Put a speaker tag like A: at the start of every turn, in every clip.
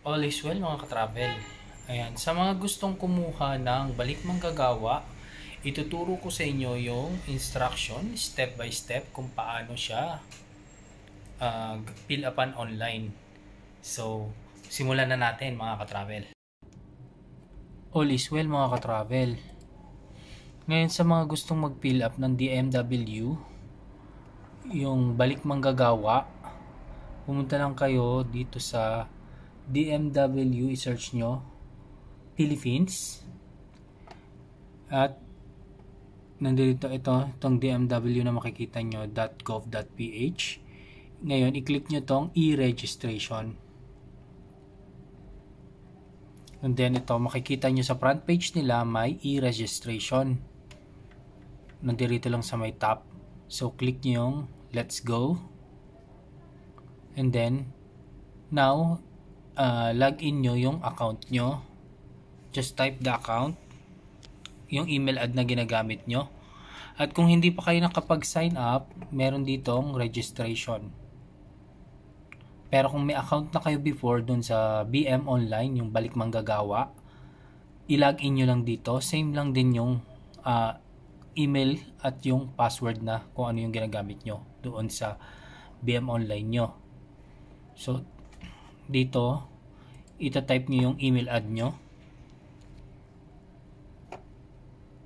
A: All is well mga ka-travel. Ayan, sa mga gustong kumuha ng balik manggagawa, ituturo ko sa inyo yung instruction step by step kung paano siya fill upan online. So, simulan na natin mga ka-travel. All is well mga ka-travel. Ngayon sa mga gustong mag-fill up ng DMW, yung balik manggagawa, pumunta lang kayo dito sa DMW, i-search nyo Philippines at nandito itong DMW na makikita nyo .gov.ph. Ngayon i-click nyo tong e-registration, and then ito makikita nyo sa front page nila may e-registration, nandito lang sa may top. So click nyo yung let's go, and then now log in nyo yung account nyo. Just type the account, yung email ad na ginagamit nyo. At kung hindi pa kayo nakapag-sign up, meron ditong registration. Pero kung may account na kayo before dun sa BM Online, yung balik manggagawa, i-log in nyo lang dito. Same lang din yung email at yung password na kung ano yung ginagamit nyo doon sa BM Online nyo. So, dito, ita-type nyo yung email ad nyo.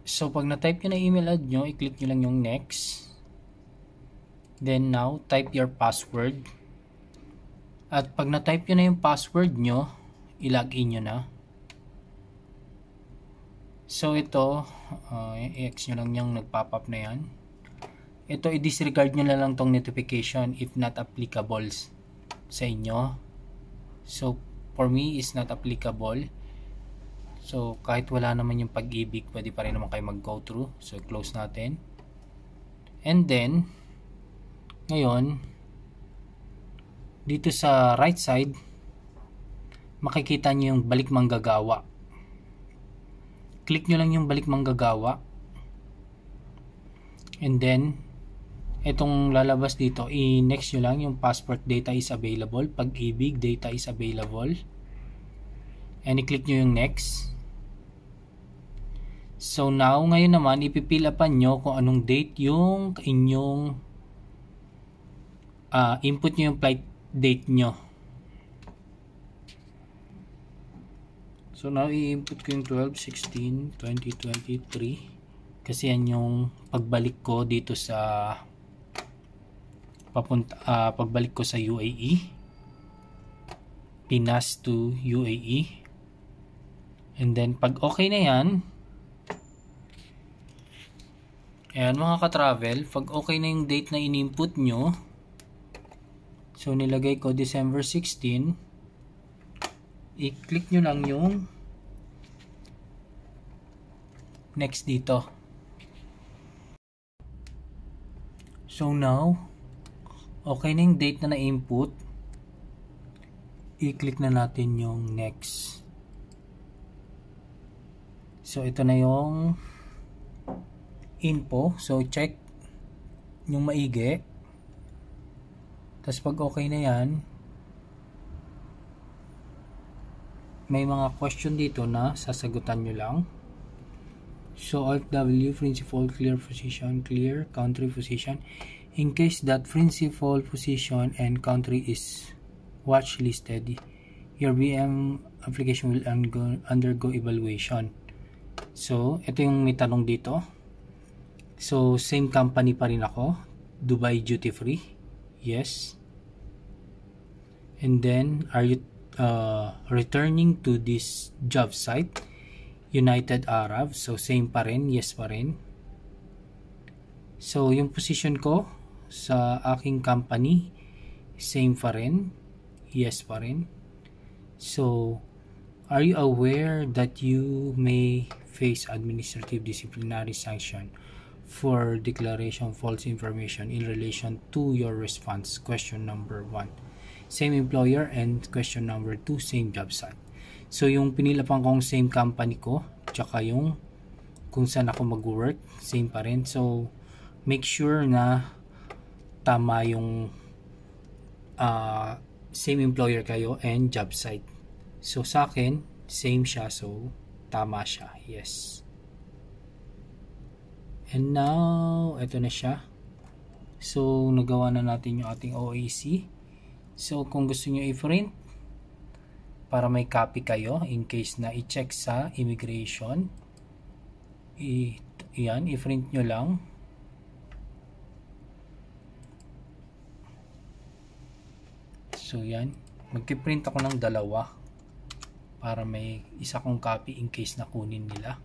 A: So, pag na-type nyo na email ad nyo, i-click nyo lang yung next. Then now, type your password. At pag na-type nyo na yung password nyo, i-login nyo na. So, ito, i-X nyo lang yung nagpop-up na yan. Ito, i-disregard nyo na lang tong notification if not applicable sa inyo. So, for me, is not applicable. So, kahit wala naman yung pag-ibig, pwede pa rin naman kayo mag-go through. So, close natin. And then, ngayon, dito sa right side, makikita nyo yung balik manggagawa. Click nyo lang yung balik manggagawa. And then, itong lalabas dito, i-next nyo lang yung passport data is available, pag-ibig data is available. And i-click nyo yung next. So now, ngayon naman, ipipil upan nyo kung anong date yung inyong input nyo yung flight date nyo. So now, i-input ko yung 12/16/2023 kasi yan yung pagbalik ko dito sa pagbalik ko sa UAE, Pinas to UAE. And then pag okay na yan, ayan mga ka-travel, pag okay na yung date na in-input nyo, so nilagay ko December 16, i-click nyo lang yung next dito. So now, okay na yung date na na-input, i-click na natin yung next. So ito na yung info. So check yung maigi. Tapos pag okay na yan, may mga question dito na sasagutan nyo lang. So Alt W, principal, clear position, clear country position. In case that principal position and country is watch listed, your BM application will undergo evaluation. So, ito yung may tanong dito. So, same company pa rin ako. Dubai Duty Free. Yes. And then, are you returning to this job site? United Arab. So, same pa rin. Yes pa rin. So, yung position ko sa aking company, same pa rin. Yes pa rin. So, are you aware that you may face administrative disciplinary sanction for declaration false information in relation to your response? Question number 1. Same employer, and question number 2, same job site. So, yung pinilapan kong same company ko, tsaka yung kung saan ako mag-work, same pa rin. So, make sure na tama yung same employer kayo and job site. So sa akin, same siya. So tama siya. Yes. And now, ito na siya. So nagawa na natin yung ating OAC. So kung gusto nyo i-print para may copy kayo in case na i-check sa immigration, yan, i-print nyo lang. So yan, magki-print ako ng dalawa para may isa kong copy in case na kunin nila.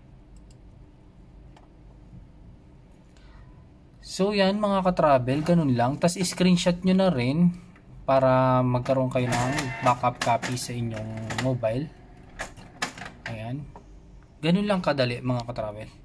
A: So yan mga ka-travel, ganun lang. Tas screenshot nyo na rin para magkaroon kayo ng backup copy sa inyong mobile. Ayan. Ganun lang kadali mga ka-travel.